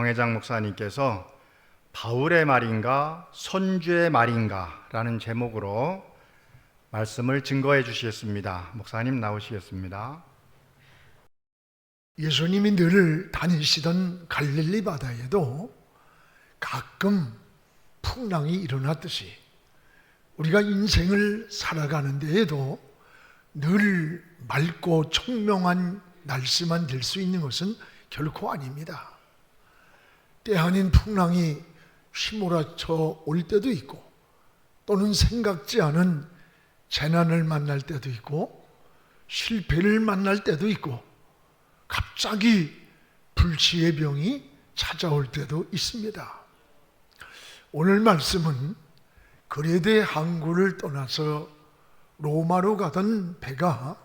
정혜장 목사님께서 바울의 말인가 선주의 말인가 라는 제목으로 말씀을 증거해 주시겠습니다. 목사님 나오시겠습니다. 예수님이 늘 다니시던 갈릴리 바다에도 가끔 풍랑이 일어났듯이 우리가 인생을 살아가는 데에도 늘 맑고 청명한 날씨만 될 수 있는 것은 결코 아닙니다. 때 아닌 풍랑이 휘몰아쳐 올 때도 있고, 또는 생각지 않은 재난을 만날 때도 있고, 실패를 만날 때도 있고, 갑자기 불치의 병이 찾아올 때도 있습니다. 오늘 말씀은 그레데 항구를 떠나서 로마로 가던 배가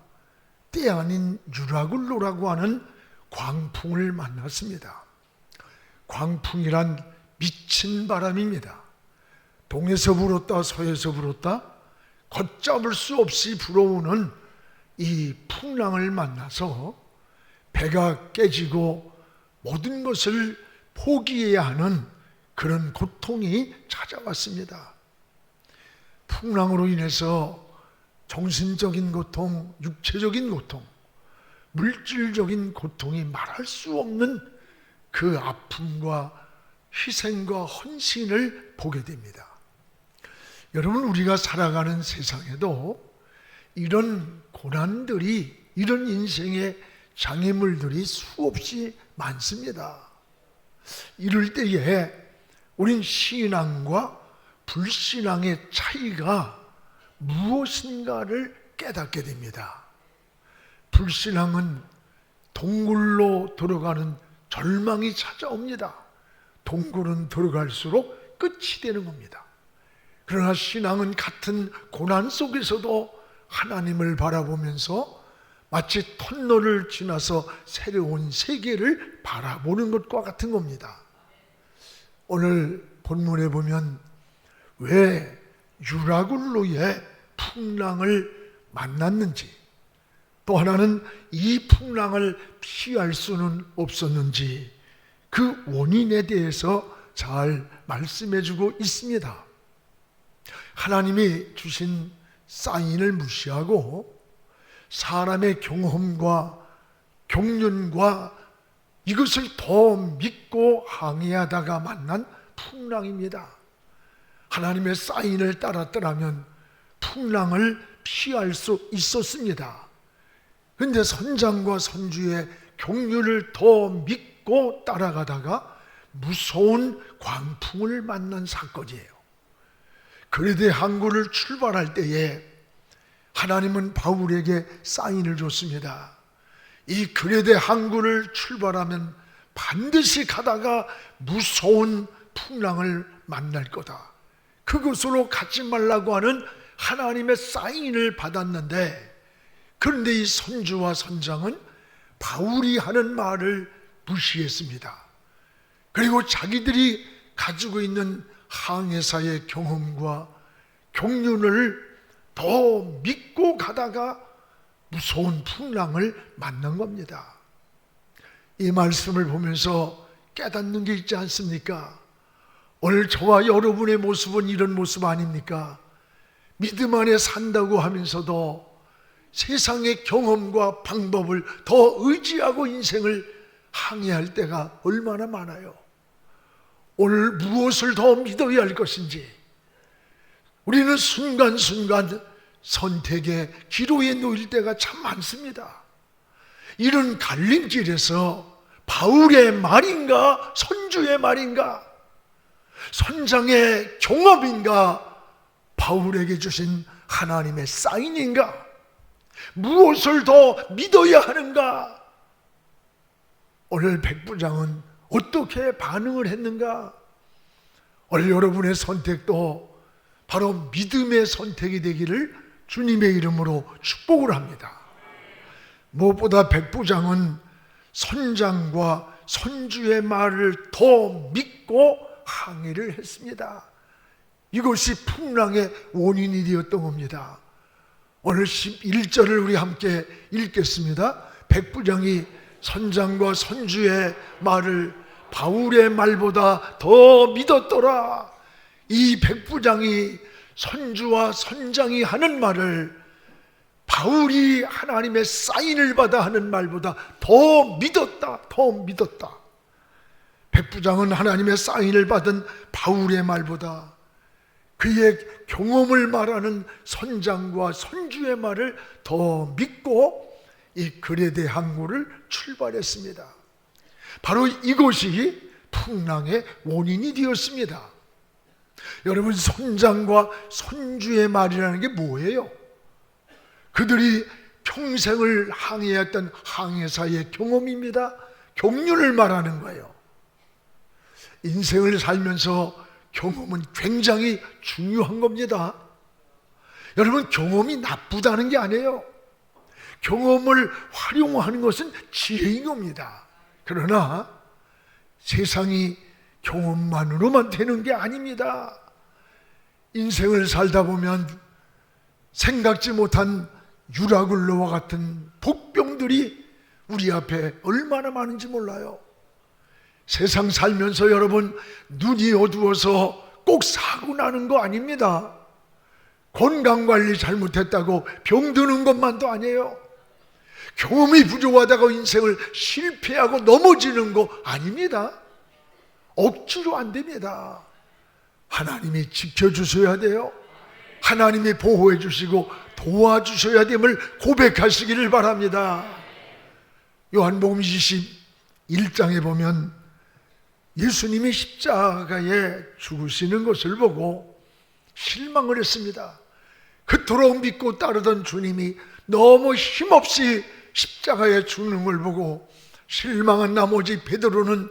때 아닌 유라굴로라고 하는 광풍을 만났습니다. 광풍이란 미친 바람입니다. 동에서 불었다 서에서 불었다 걷잡을 수 없이 불어오는 이 풍랑을 만나서 배가 깨지고 모든 것을 포기해야 하는 그런 고통이 찾아왔습니다. 풍랑으로 인해서 정신적인 고통, 육체적인 고통, 물질적인 고통이 말할 수 없는 그 아픔과 희생과 헌신을 보게 됩니다. 여러분, 우리가 살아가는 세상에도 이런 고난들이, 이런 인생의 장애물들이 수없이 많습니다. 이럴 때에 우린 신앙과 불신앙의 차이가 무엇인가를 깨닫게 됩니다. 불신앙은 동굴로 들어가는 절망이 찾아옵니다. 동굴은 들어갈수록 끝이 되는 겁니다. 그러나 신앙은 같은 고난 속에서도 하나님을 바라보면서 마치 터널을 지나서 새로운 세계를 바라보는 것과 같은 겁니다. 오늘 본문에 보면 왜 유라굴로의 풍랑을 만났는지, 또 하나는 이 풍랑을 피할 수는 없었는지 그 원인에 대해서 잘 말씀해 주고 있습니다. 하나님이 주신 사인을 무시하고 사람의 경험과 경륜과 이것을 더 믿고 항해하다가 만난 풍랑입니다. 하나님의 사인을 따랐더라면 풍랑을 피할 수 있었습니다. 그런데 선장과 선주의 경륜을 더 믿고 따라가다가 무서운 광풍을 만난 사건이에요. 그레데 항구를 출발할 때에 하나님은 바울에게 사인을 줬습니다. 이 그레데 항구를 출발하면 반드시 가다가 무서운 풍랑을 만날 거다. 그곳으로 가지 말라고 하는 하나님의 사인을 받았는데, 그런데 이 선주와 선장은 바울이 하는 말을 무시했습니다. 그리고 자기들이 가지고 있는 항해사의 경험과 경륜을 더 믿고 가다가 무서운 풍랑을 만난 겁니다. 이 말씀을 보면서 깨닫는 게 있지 않습니까? 오늘 저와 여러분의 모습은 이런 모습 아닙니까? 믿음 안에 산다고 하면서도 세상의 경험과 방법을 더 의지하고 인생을 항해할 때가 얼마나 많아요. 오늘 무엇을 더 믿어야 할 것인지 우리는 순간순간 선택의 기로에 놓일 때가 참 많습니다. 이런 갈림길에서 바울의 말인가 선주의 말인가, 선장의 경험인가, 바울에게 주신 하나님의 사인인가, 무엇을 더 믿어야 하는가? 오늘 백부장은 어떻게 반응을 했는가? 오늘 여러분의 선택도 바로 믿음의 선택이 되기를 주님의 이름으로 축복을 합니다. 무엇보다 백부장은 선장과 선주의 말을 더 믿고 항해를 했습니다. 이것이 풍랑의 원인이 되었던 겁니다. 오늘 11절을 우리 함께 읽겠습니다. 백부장이 선장과 선주의 말을 바울의 말보다 더 믿었더라. 이 백부장이 선주와 선장이 하는 말을 바울이 하나님의 사인을 받아 하는 말보다 더 믿었다. 더 믿었다. 백부장은 하나님의 사인을 받은 바울의 말보다 그의 경험을 말하는 선장과 선주의 말을 더 믿고 이 그레데 항구를 출발했습니다. 바로 이것이 풍랑의 원인이 되었습니다. 여러분, 선장과 선주의 말이라는 게 뭐예요? 그들이 평생을 항해했던 항해사의 경험입니다. 경륜을 말하는 거예요. 인생을 살면서 경험은 굉장히 중요한 겁니다. 여러분, 경험이 나쁘다는 게 아니에요. 경험을 활용하는 것은 지혜인 겁니다. 그러나 세상이 경험만으로만 되는 게 아닙니다. 인생을 살다 보면 생각지 못한 유라굴로와 같은 복병들이 우리 앞에 얼마나 많은지 몰라요. 세상 살면서 여러분, 눈이 어두워서 꼭 사고 나는 거 아닙니다. 건강관리 잘못했다고 병드는 것만도 아니에요. 경험이 부족하다고 인생을 실패하고 넘어지는 거 아닙니다. 억지로 안 됩니다. 하나님이 지켜주셔야 돼요. 하나님이 보호해 주시고 도와주셔야 됨을 고백하시기를 바랍니다. 요한복음 21장에 보면 예수님이 십자가에 죽으시는 것을 보고 실망을 했습니다. 그토록 믿고 따르던 주님이 너무 힘없이 십자가에 죽는 걸 보고 실망한 나머지 베드로는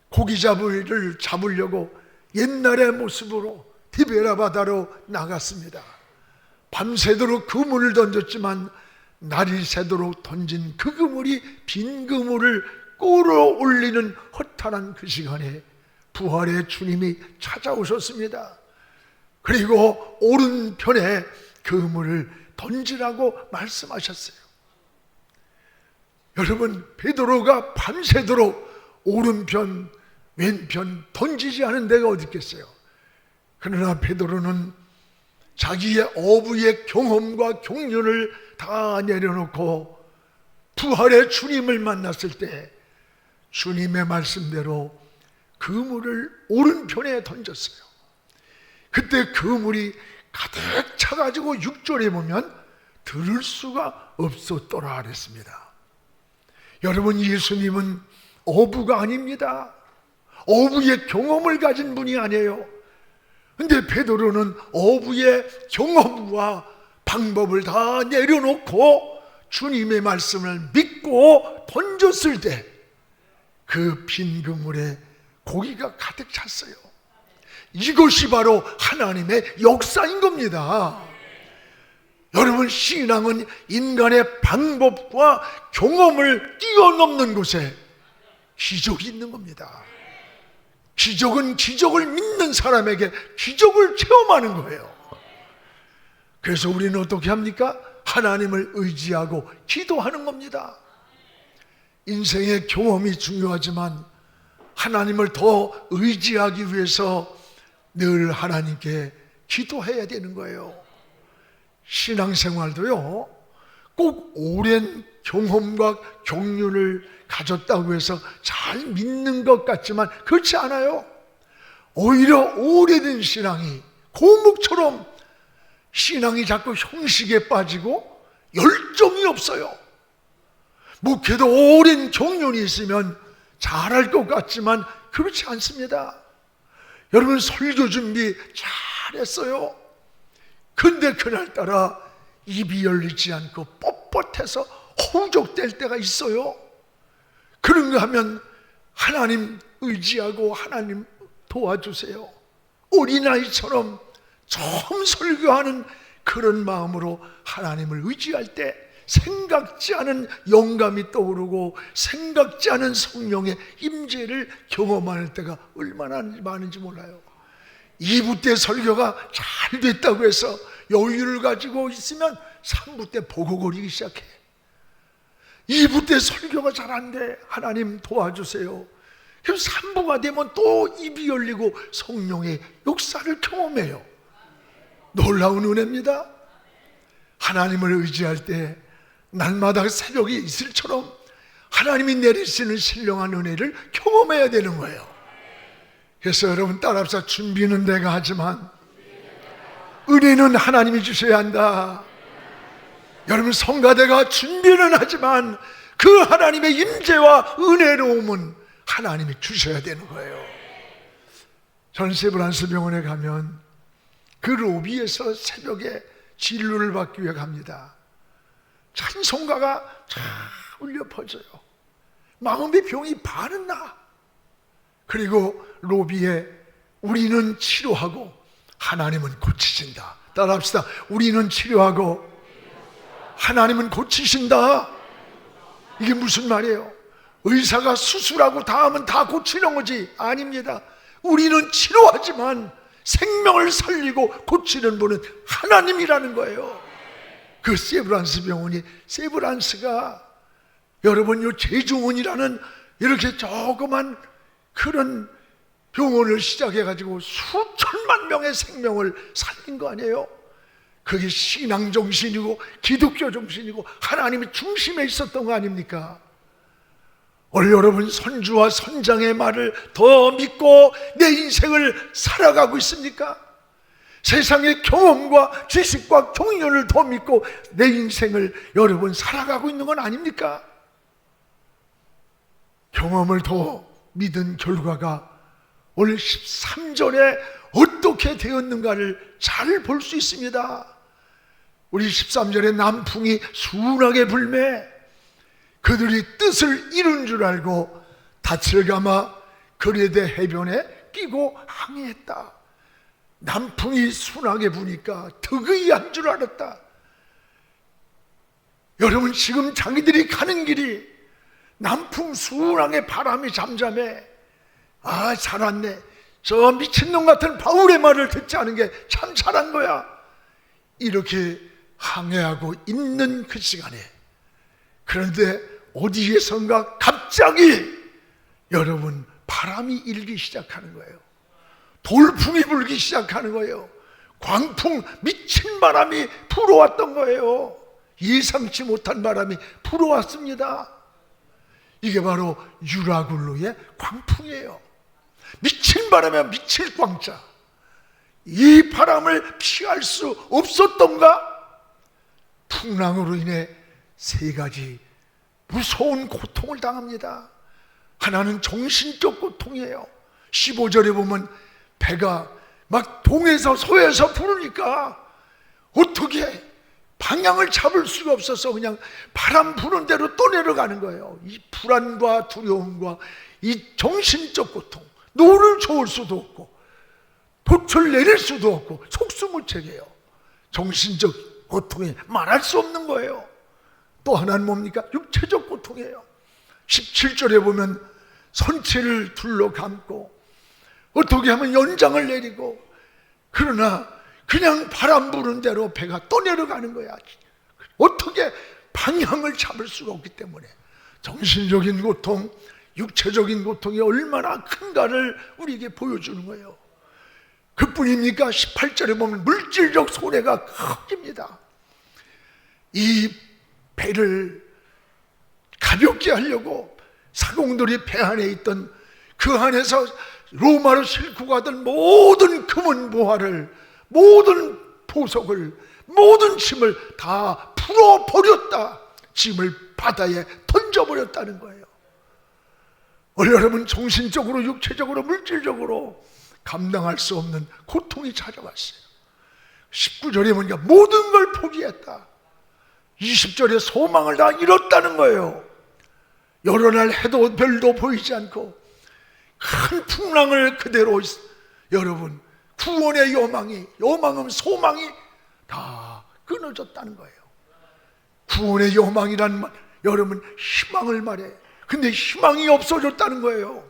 고기잡이를 잡으려고 옛날의 모습으로 디베라 바다로 나갔습니다. 밤새도록 그물을 던졌지만 날이 새도록 던진 그 그물이 빈 그물을 끌어올리는 허탈한 그 시간에 부활의 주님이 찾아오셨습니다. 그리고 오른편에 그물을 던지라고 말씀하셨어요. 여러분, 베드로가 밤새도록 오른편 왼편 던지지 않은 데가 어디 있겠어요? 그러나 베드로는 자기의 어부의 경험과 경륜을 다 내려놓고 부활의 주님을 만났을 때 주님의 말씀대로 그물을 오른편에 던졌어요. 그때 그물이 가득 차가지고 6절에 보면 들을 수가 없었더라 그랬습니다. 여러분, 예수님은 어부가 아닙니다. 어부의 경험을 가진 분이 아니에요. 근데 베드로는 어부의 경험과 방법을 다 내려놓고 주님의 말씀을 믿고 던졌을 때 그 빈 그물에 고기가 가득 찼어요. 이것이 바로 하나님의 역사인 겁니다. 여러분, 신앙은 인간의 방법과 경험을 뛰어넘는 곳에 기적이 있는 겁니다. 기적은 기적을 믿는 사람에게 기적을 체험하는 거예요. 그래서 우리는 어떻게 합니까? 하나님을 의지하고 기도하는 겁니다. 인생의 경험이 중요하지만 하나님을 더 의지하기 위해서 늘 하나님께 기도해야 되는 거예요. 신앙생활도요, 꼭 오랜 경험과 경륜을 가졌다고 해서 잘 믿는 것 같지만 그렇지 않아요. 오히려 오래된 신앙이 고목처럼 신앙이 자꾸 형식에 빠지고 열정이 없어요. 목회도 오랜 경륜이 있으면 잘할 것 같지만 그렇지 않습니다. 여러분, 설교 준비 잘했어요. 근데 그날따라 입이 열리지 않고 뻣뻣해서 허우적댈 때가 있어요. 그런가 하면 하나님 의지하고 하나님 도와주세요. 어린아이처럼 처음 설교하는 그런 마음으로 하나님을 의지할 때 생각지 않은 영감이 떠오르고 생각지 않은 성령의 임재를 경험할 때가 얼마나 많은지 몰라요. 2부 때 설교가 잘 됐다고 해서 여유를 가지고 있으면 3부 때 보고거리기 시작해. 2부 때 설교가 잘 안 돼. 하나님 도와주세요. 그 3부가 되면 또 입이 열리고 성령의 역사를 경험해요. 놀라운 은혜입니다. 하나님을 의지할 때 날마다 새벽이 이슬처럼 하나님이 내리시는 신령한 은혜를 경험해야 되는 거예요. 그래서 여러분 따라합시다. 준비는 내가 하지만 은혜는 하나님이 주셔야 한다. 여러분 성가대가 준비는 하지만 그 하나님의 임재와 은혜로움은 하나님이 주셔야 되는 거예요. 저는 세브란스 병원에 가면 그 로비에서 새벽에 진료를 받기 위해 갑니다. 찬송가가 쫙 울려 퍼져요. 마음의 병이 반은 나. 그리고 로비에 우리는 치료하고 하나님은 고치신다. 따라합시다. 우리는 치료하고 하나님은 고치신다. 이게 무슨 말이에요? 의사가 수술하고 다 하면 다 고치는 거지? 아닙니다. 우리는 치료하지만 생명을 살리고 고치는 분은 하나님이라는 거예요. 그 세브란스 병원이, 세브란스가 여러분 요 제중원이라는 이렇게 조그만 그런 병원을 시작해가지고 수천만 명의 생명을 살린 거 아니에요? 그게 신앙 정신이고 기독교 정신이고 하나님의 중심에 있었던 거 아닙니까? 오늘 여러분 선주와 선장의 말을 더 믿고 내 인생을 살아가고 있습니까? 세상의 경험과 지식과 경륜을 더 믿고 내 인생을 여러분 살아가고 있는 건 아닙니까? 경험을 더 믿은 결과가 오늘 13절에 어떻게 되었는가를 잘 볼 수 있습니다. 우리 13절에 남풍이 순하게 불매 그들이 뜻을 이룬 줄 알고 닻을 감아 그레데 해변에 끼고 항해했다. 남풍이 순하게 부니까 득의 한 줄 알았다. 여러분 지금 자기들이 가는 길이 남풍 순하게 바람이 잠잠해. 아 잘 왔네. 저 미친놈 같은 바울의 말을 듣지 않은 게 참 잘한 거야. 이렇게 항해하고 있는 그 시간에, 그런데 어디에선가 갑자기 여러분 바람이 일기 시작하는 거예요. 돌풍이 불기 시작하는 거예요. 광풍, 미친 바람이 불어왔던 거예요. 예상치 못한 바람이 불어왔습니다. 이게 바로 유라굴로의 광풍이에요. 미친 바람에 미칠 광자. 이 바람을 피할 수 없었던가? 풍랑으로 인해 세 가지 무서운 고통을 당합니다. 하나는 정신적 고통이에요. 15절에 보면 배가 막 동에서 서에서 부르니까 어떻게 방향을 잡을 수가 없어서 그냥 바람 부는 대로 또 내려가는 거예요. 이 불안과 두려움과 이 정신적 고통, 노를 저을 수도 없고 돛을 내릴 수도 없고 속수무책이에요. 정신적 고통이 말할 수 없는 거예요. 또 하나는 뭡니까? 육체적 고통이에요. 17절에 보면 선체를 둘러 감고 어떻게 하면 연장을 내리고, 그러나 그냥 바람 부는 대로 배가 또 내려가는 거야. 어떻게 방향을 잡을 수가 없기 때문에 정신적인 고통, 육체적인 고통이 얼마나 큰가를 우리에게 보여주는 거예요. 그뿐입니까? 18절에 보면 물질적 손해가 커집니다. 이 배를 가볍게 하려고 사공들이 배 안에 있던 그 안에서 로마로 싣고 가던 모든 금은 보화를, 모든 보석을, 모든 짐을 다 풀어버렸다. 짐을 바다에 던져버렸다는 거예요. 오늘 여러분 정신적으로, 육체적으로, 물질적으로 감당할 수 없는 고통이 찾아왔어요. 19절에 보니까 모든 걸 포기했다. 20절에 소망을 다 잃었다는 거예요. 여러 날 해도 별도 보이지 않고 큰 풍랑을 그대로, 여러분 구원의 여망은 소망이 다 끊어졌다는 거예요. 구원의 여망이란 말, 여러분 희망을 말해. 근데 희망이 없어졌다는 거예요.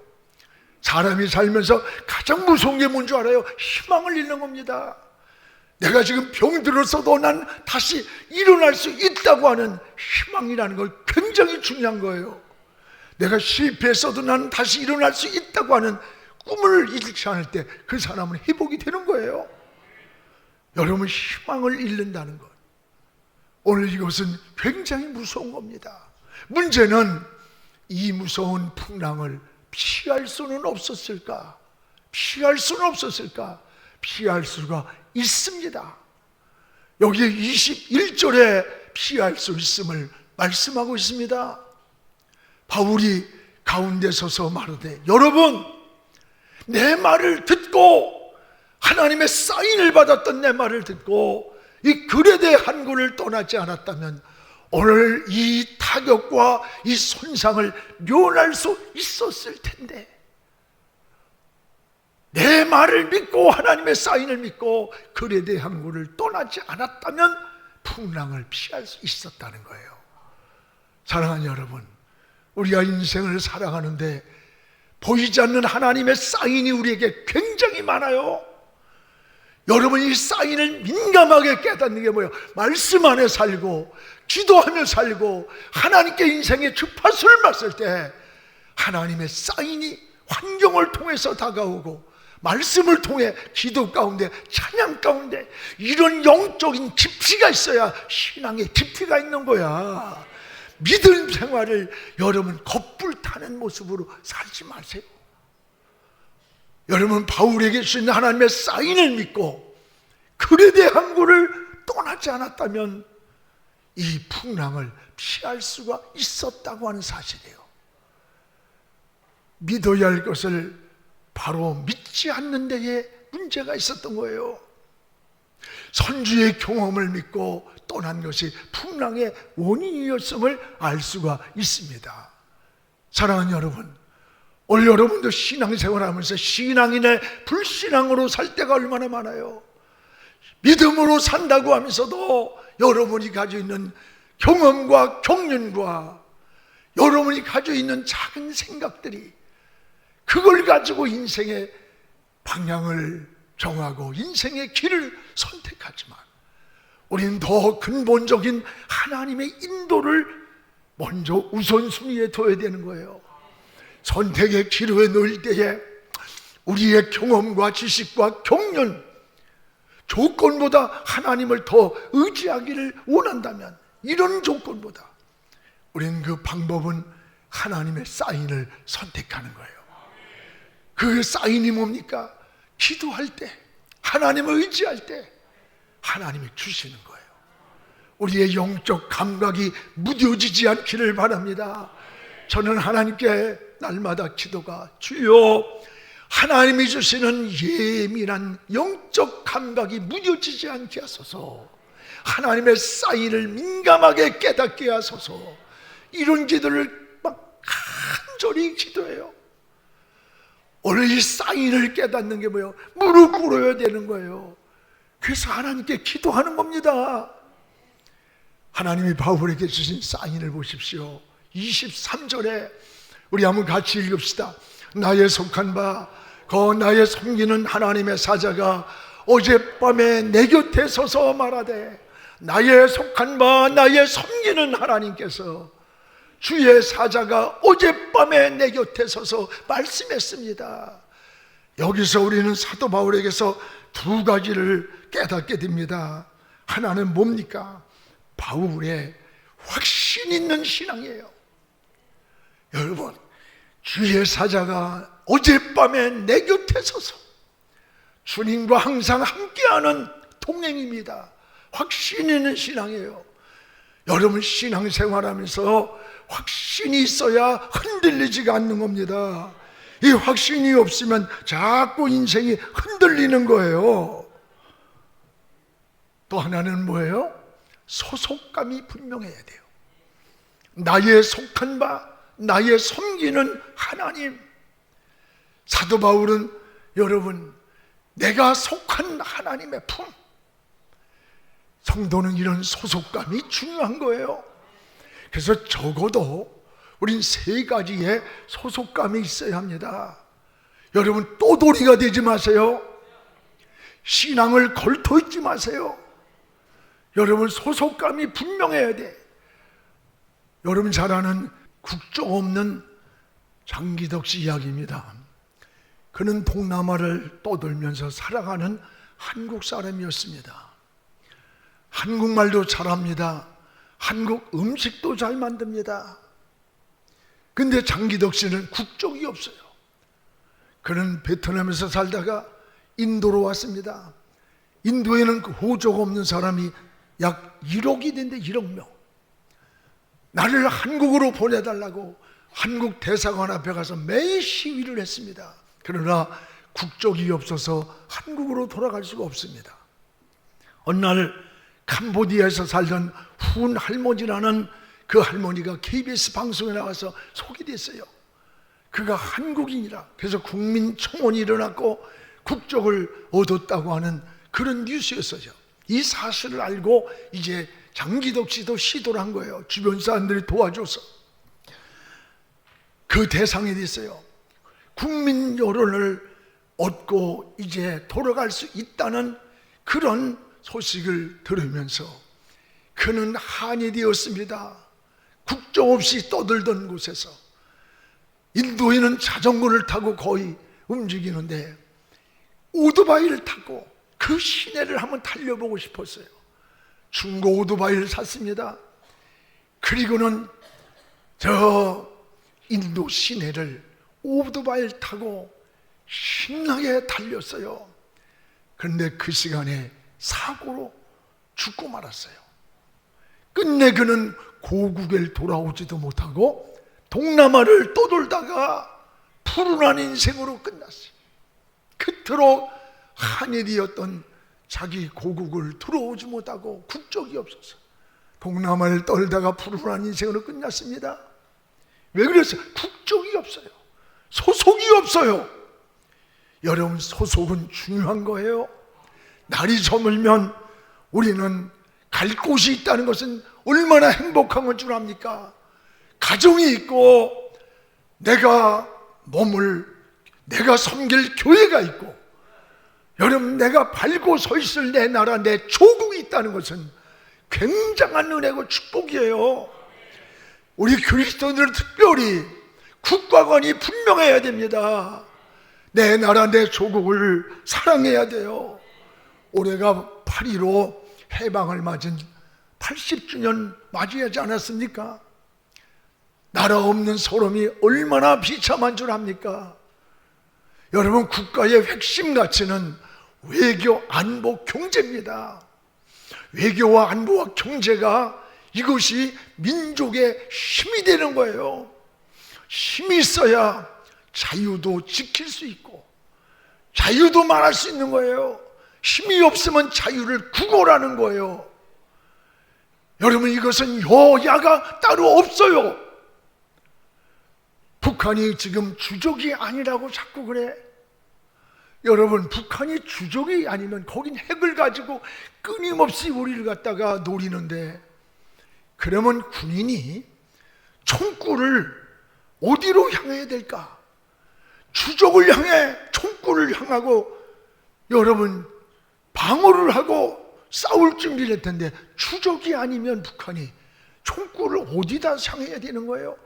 사람이 살면서 가장 무서운 게 뭔 줄 알아요? 희망을 잃는 겁니다. 내가 지금 병들었어도 난 다시 일어날 수 있다고 하는 희망이라는 걸 굉장히 중요한 거예요. 내가 실패했어도 나는 다시 일어날 수 있다고 하는 꿈을 잃지 않을 때 그 사람은 회복이 되는 거예요. 여러분, 희망을 잃는다는 것, 오늘 이것은 굉장히 무서운 겁니다. 문제는 이 무서운 풍랑을 피할 수는 없었을까? 피할 수는 없었을까? 피할 수가 있습니다. 여기 21절에 피할 수 있음을 말씀하고 있습니다. 바울이 가운데 서서 말하되, 여러분, 내 말을 듣고 하나님의 사인을 받았던 내 말을 듣고 이 그레데 항구를 떠나지 않았다면 오늘 이 타격과 이 손상을 면할 수 있었을 텐데, 내 말을 믿고 하나님의 사인을 믿고 그레데 항구를 떠나지 않았다면 풍랑을 피할 수 있었다는 거예요. 사랑하는 여러분, 우리가 인생을 살아가는데 보이지 않는 하나님의 사인이 우리에게 굉장히 많아요. 여러분, 이 사인을 민감하게 깨닫는 게 뭐예요? 말씀 안에 살고 기도하며 살고 하나님께 인생의 주파수를 맞을 때 하나님의 사인이 환경을 통해서 다가오고 말씀을 통해 기도 가운데 찬양 가운데 이런 영적인 깊이가 있어야 신앙의 깊이가 있는 거야. 믿음 생활을 여러분 겁불 타는 모습으로 살지 마세요. 여러분, 바울에게 주신 하나님의 사인을 믿고 그레데 항구를 떠나지 않았다면 이 풍랑을 피할 수가 있었다고 하는 사실이에요. 믿어야 할 것을 바로 믿지 않는 데에 문제가 있었던 거예요. 선주의 경험을 믿고 떠난 것이 풍랑의 원인이었음을 알 수가 있습니다. 사랑하는 여러분, 오늘 여러분도 신앙생활하면서 신앙인의 불신앙으로 살 때가 얼마나 많아요. 믿음으로 산다고 하면서도 여러분이 가지고 있는 경험과 경륜과 여러분이 가지고 있는 작은 생각들이 그걸 가지고 인생의 방향을 정하고 인생의 길을 선택하지만 우리는 더 근본적인 하나님의 인도를 먼저 우선순위에 둬야 되는 거예요. 선택의 기로에 놓일 때에 우리의 경험과 지식과 경륜, 조건보다 하나님을 더 의지하기를 원한다면 이런 조건보다 우리는 그 방법은 하나님의 사인을 선택하는 거예요. 그 사인이 뭡니까? 기도할 때, 하나님을 의지할 때 하나님이 주시는 거예요. 우리의 영적 감각이 무뎌지지 않기를 바랍니다. 저는 하나님께 날마다 기도가, 주여 하나님이 주시는 예민한 영적 감각이 무뎌지지 않게 하소서, 하나님의 사인을 민감하게 깨닫게 하소서, 이런 기도를 막 간절히 기도해요. 오늘 이 사인을 깨닫는 게 뭐예요? 무릎 꿇어야 되는 거예요. 그래서 하나님께 기도하는 겁니다. 하나님이 바울에게 주신 사인을 보십시오. 23절에 우리 한번 같이 읽읍시다. 나의 속한 바 그 나의 섬기는 하나님의 사자가 어젯밤에 내 곁에 서서 말하되, 나의 속한 바 나의 섬기는 하나님께서 주의 사자가 어젯밤에 내 곁에 서서 말씀했습니다. 여기서 우리는 사도 바울에게서 두 가지를 깨닫게 됩니다. 하나는 뭡니까? 바울의 확신 있는 신앙이에요. 여러분, 주의 사자가 어젯밤에 내 곁에 서서 주님과 항상 함께하는 동행입니다. 확신 있는 신앙이에요. 여러분, 신앙생활하면서 확신이 있어야 흔들리지가 않는 겁니다. 이 확신이 없으면 자꾸 인생이 흔들리는 거예요. 또 하나는 뭐예요? 소속감이 분명해야 돼요. 나의 속한 바, 나의 섬기는 하나님. 사도 바울은 여러분, 내가 속한 하나님의 품, 성도는 이런 소속감이 중요한 거예요. 그래서 적어도 우린 세 가지의 소속감이 있어야 합니다. 여러분, 또돌이가 되지 마세요. 신앙을 걸터 있지 마세요. 여러분, 소속감이 분명해야 돼. 여러분 잘 아는 국적 없는 장기덕 씨 이야기입니다. 그는 동남아를 떠돌면서 살아가는 한국 사람이었습니다. 한국말도 잘합니다. 한국 음식도 잘 만듭니다. 근데 장기덕 씨는 국적이 없어요. 그는 베트남에서 살다가 인도로 왔습니다. 인도에는 그 호적 없는 사람이 약 1억이 된대, 1억 명. 나를 한국으로 보내달라고 한국 대사관 앞에 가서 매일 시위를 했습니다. 그러나 국적이 없어서 한국으로 돌아갈 수가 없습니다. 어느 날 캄보디아에서 살던 훈 할머니라는 그 할머니가 KBS 방송에 나가서 소개됐어요. 그가 한국인이라. 그래서 국민청원이 일어났고 국적을 얻었다고 하는 그런 뉴스였어요. 이 사실을 알고 이제 장기덕 씨도 시도를 한 거예요. 주변 사람들이 도와줘서. 그 대상이 됐어요. 국민 여론을 얻고 이제 돌아갈 수 있다는 그런 소식을 들으면서 그는 한이 되었습니다. 국적 없이 떠들던 곳에서 인도에는 자전거를 타고 거의 움직이는데 오토바이를 타고 그 시내를 한번 달려보고 싶었어요. 중고 오토바이를 샀습니다. 그리고는 저 인도 시내를 오토바이를 타고 신나게 달렸어요. 그런데 그 시간에 사고로 죽고 말았어요. 끝내 그는 고국에 돌아오지도 못하고 동남아를 떠돌다가 푸른한 인생으로 끝났어요. 그토록 한이 되었던 자기 고국을 들어오지 못하고 국적이 없어서 동남아를 떨다가 푸른한 인생으로 끝났습니다. 왜 그랬어요? 국적이 없어요. 소속이 없어요. 여러분, 소속은 중요한 거예요. 날이 저물면 우리는 갈 곳이 있다는 것은 얼마나 행복한 건 줄 압니까? 가정이 있고 내가 섬길 교회가 있고 여러분, 내가 밟고 서 있을 내 나라, 내 조국이 있다는 것은 굉장한 은혜고 축복이에요. 우리 그리스도인들은 특별히 국가관이 분명해야 됩니다. 내 나라, 내 조국을 사랑해야 돼요. 올해가 8.15 해방을 맞은 80주년 맞이하지 않았습니까? 나라 없는 소름이 얼마나 비참한 줄 압니까? 여러분, 국가의 핵심 가치는 외교, 안보, 경제입니다. 외교와 안보와 경제가 이것이 민족의 힘이 되는 거예요. 힘이 있어야 자유도 지킬 수 있고 자유도 말할 수 있는 거예요. 힘이 없으면 자유를 구걸하는 거예요. 여러분, 이것은 여야가 따로 없어요. 북한이 지금 주적이 아니라고 자꾸 그래. 여러분, 북한이 주적이 아니면 거긴 핵을 가지고 끊임없이 우리를 갖다가 노리는데, 그러면 군인이 총구를 어디로 향해야 될까? 주적을 향해 총구를 향하고 여러분 방어를 하고 싸울 준비를 할 텐데, 주적이 아니면 북한이 총구를 어디다 향해야 되는 거예요?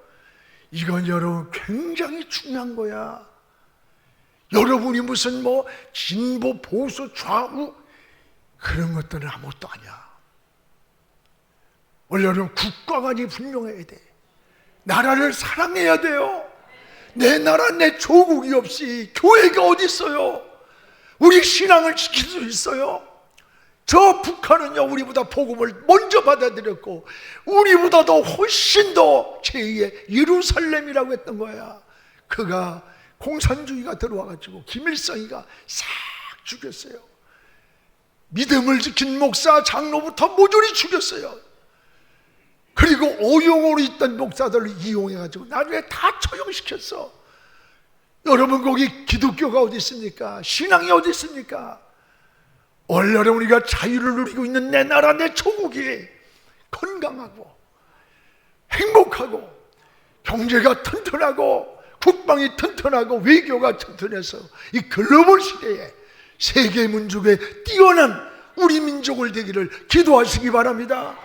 이건 여러분 굉장히 중요한 거야. 여러분이 무슨 진보, 보수, 좌우 그런 것들은 아무것도 아니야. 원래 여러분 국가관이 분명해야 돼. 나라를 사랑해야 돼요. 내 나라, 내 조국이 없이 교회가 어디 있어요? 우리 신앙을 지킬 수 있어요? 저 북한은요, 우리보다 복음을 먼저 받아들였고 우리보다도 훨씬 더 제2의 예루살렘이라고 했던 거야. 그가 공산주의가 들어와가지고 김일성이가 싹 죽였어요. 믿음을 지킨 목사, 장로부터 모조리 죽였어요. 그리고 오용으로 있던 목사들을 이용해가지고 나중에 다 처형시켰어. 여러분, 거기 기독교가 어디 있습니까? 신앙이 어디 있습니까? 원래 우리가 자유를 누리고 있는 내 나라, 내 조국이 건강하고 행복하고 경제가 튼튼하고 국방이 튼튼하고 외교가 튼튼해서 이 글로벌 시대에 세계 민족에 뛰어난 우리 민족을 되기를 기도하시기 바랍니다.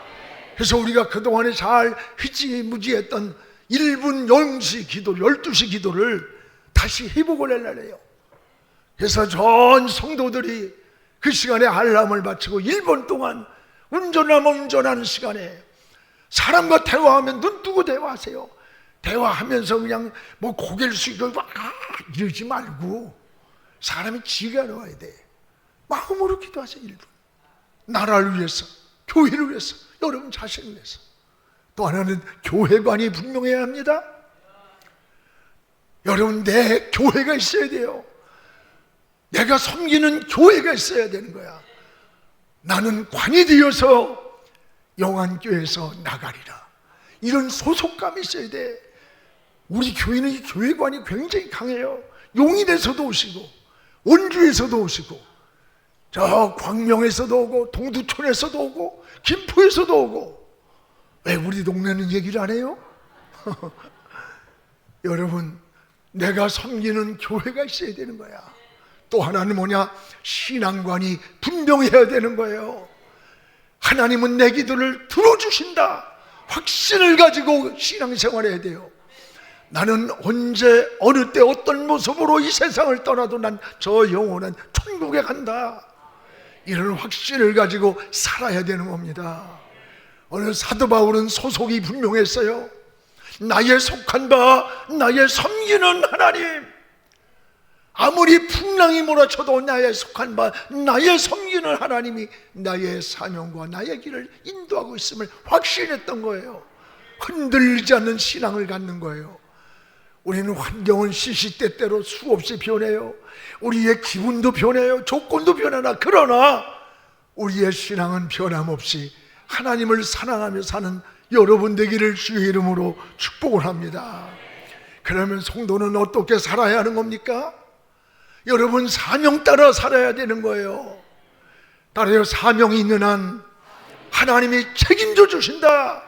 그래서 우리가 그동안에 잘 흐지무지했던 1분 0시 기도, 12시 기도를 다시 회복을 하려래요. 그래서 전 성도들이 그 시간에 알람을 맞추고 1분 동안 운전하는 시간에 사람과 대화하면 눈 뜨고 대화하세요. 대화하면서 그냥 뭐 고개를 숙이고 이러지 말고 사람이 지가 나와야 돼. 마음으로 기도하세요. 1분. 나라를 위해서, 교회를 위해서, 여러분 자신을 위해서. 또 하나는 교회관이 분명해야 합니다. 여러분, 내 교회가 있어야 돼요. 내가 섬기는 교회가 있어야 되는 거야. 나는 관이 되어서 영안교회에서 나가리라. 이런 소속감이 있어야 돼. 우리 교회는 이 교회관이 굉장히 강해요. 용인에서도 오시고 원주에서도 오시고 저 광명에서도 오고 동두천에서도 오고 김포에서도 오고. 왜 우리 동네는 얘기를 안 해요? 여러분, 내가 섬기는 교회가 있어야 되는 거야. 또 하나는 뭐냐? 신앙관이 분명해야 되는 거예요. 하나님은 내 기도를 들어주신다. 확신을 가지고 신앙생활해야 돼요. 나는 언제 어느 때 어떤 모습으로 이 세상을 떠나도 난 저 영혼은 천국에 간다. 이런 확신을 가지고 살아야 되는 겁니다. 오늘 사도 바울은 소속이 분명했어요. 나의 속한 바, 나의 섬기는 하나님. 아무리 풍랑이 몰아쳐도 나의 속한 바, 나의 섬기는 하나님이 나의 사명과 나의 길을 인도하고 있음을 확신했던 거예요. 흔들리지 않는 신앙을 갖는 거예요. 우리는 환경은 시시때때로 수없이 변해요. 우리의 기분도 변해요. 조건도 변하나, 그러나 우리의 신앙은 변함없이 하나님을 사랑하며 사는 여러분 되기를 주의 이름으로 축복을 합니다. 그러면 성도는 어떻게 살아야 하는 겁니까? 여러분, 사명 따라 살아야 되는 거예요. 따라요. 사명이 있는 한 하나님이 책임져 주신다.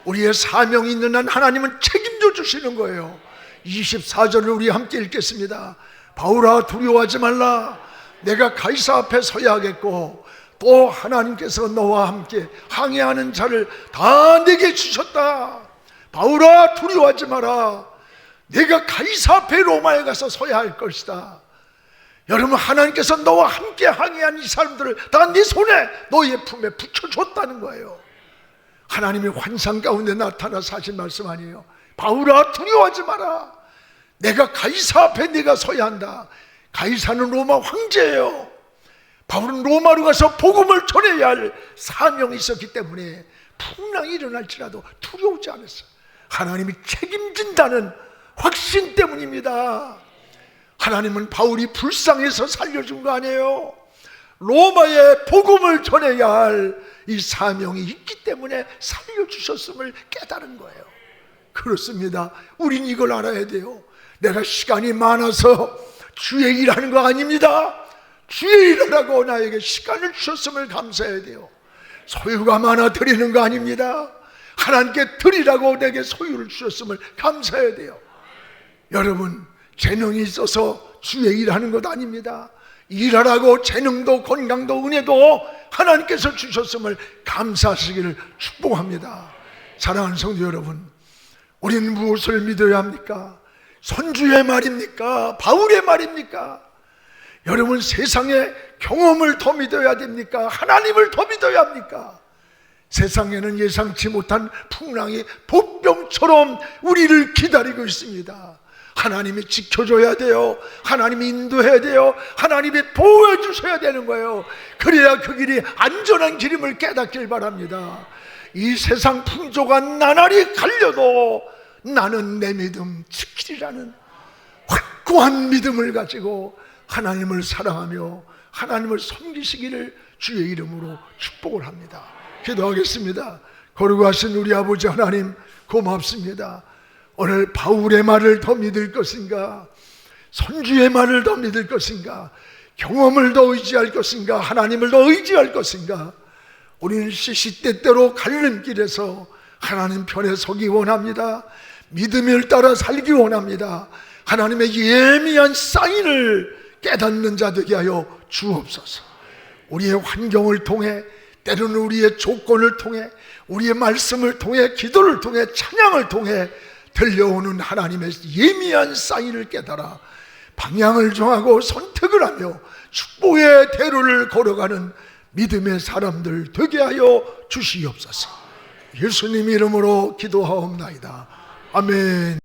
우리의 사명이 있는 한 하나님은 책임져 주시는 거예요. 24절을 우리 함께 읽겠습니다. 바울아, 두려워하지 말라. 내가 가이사 앞에 서야 하겠고 또 하나님께서 너와 함께 항해하는 자를 다 내게 주셨다. 바울아, 두려워하지 마라. 내가 가이사 앞에 로마에 가서 서야 할 것이다. 여러분, 하나님께서 너와 함께 항해한 이 사람들을 다 네 손에, 너의 품에 붙여줬다는 거예요. 하나님이 환상 가운데 나타나서 하신 말씀 아니에요. 바울아, 두려워하지 마라. 내가 가이사 앞에 네가 서야 한다. 가이사는 로마 황제예요. 바울은 로마로 가서 복음을 전해야 할 사명이 있었기 때문에 풍랑이 일어날지라도 두려우지 않았어요. 하나님이 책임진다는 확신 때문입니다. 하나님은 바울이 불쌍해서 살려준 거 아니에요. 로마에 복음을 전해야 할 이 사명이 있기 때문에 살려주셨음을 깨달은 거예요. 그렇습니다. 우린 이걸 알아야 돼요. 내가 시간이 많아서 주의 일하는 거 아닙니다. 주의 일하라고 나에게 시간을 주셨음을 감사해야 돼요. 소유가 많아 드리는 거 아닙니다. 하나님께 드리라고 내게 소유를 주셨음을 감사해야 돼요. 여러분, 재능이 있어서 주의 일하는 것 아닙니다. 일하라고 재능도 건강도 은혜도 하나님께서 주셨음을 감사하시기를 축복합니다. 사랑하는 성도 여러분, 우리는 무엇을 믿어야 합니까? 선주의 말입니까? 바울의 말입니까? 여러분, 세상의 경험을 더 믿어야 됩니까? 하나님을 더 믿어야 합니까? 세상에는 예상치 못한 풍랑이 복병처럼 우리를 기다리고 있습니다. 하나님이 지켜줘야 돼요. 하나님이 인도해야 돼요. 하나님이 보호해 주셔야 되는 거예요. 그래야 그 길이 안전한 길임을 깨닫길 바랍니다. 이 세상 풍조가 나날이 갈려도 나는 내 믿음 지키리라는 확고한 믿음을 가지고 하나님을 사랑하며 하나님을 섬기시기를 주의 이름으로 축복을 합니다. 기도하겠습니다. 거룩하신 우리 아버지 하나님, 고맙습니다. 오늘 바울의 말을 더 믿을 것인가, 선주의 말을 더 믿을 것인가, 경험을 더 의지할 것인가, 하나님을 더 의지할 것인가. 우리는 시시때때로 갈림길에서 하나님 편에 서기 원합니다. 믿음을 따라 살기 원합니다. 하나님의 예미한 사인을 깨닫는 자 되게 하여 주옵소서. 우리의 환경을 통해 때로는 우리의 조건을 통해, 우리의 말씀을 통해, 기도를 통해, 찬양을 통해 들려오는 하나님의 예미한 사인을 깨달아 방향을 정하고 선택을 하며 축복의 대로를 걸어가는 믿음의 사람들 되게 하여 주시옵소서. 예수님 이름으로 기도하옵나이다. 아멘.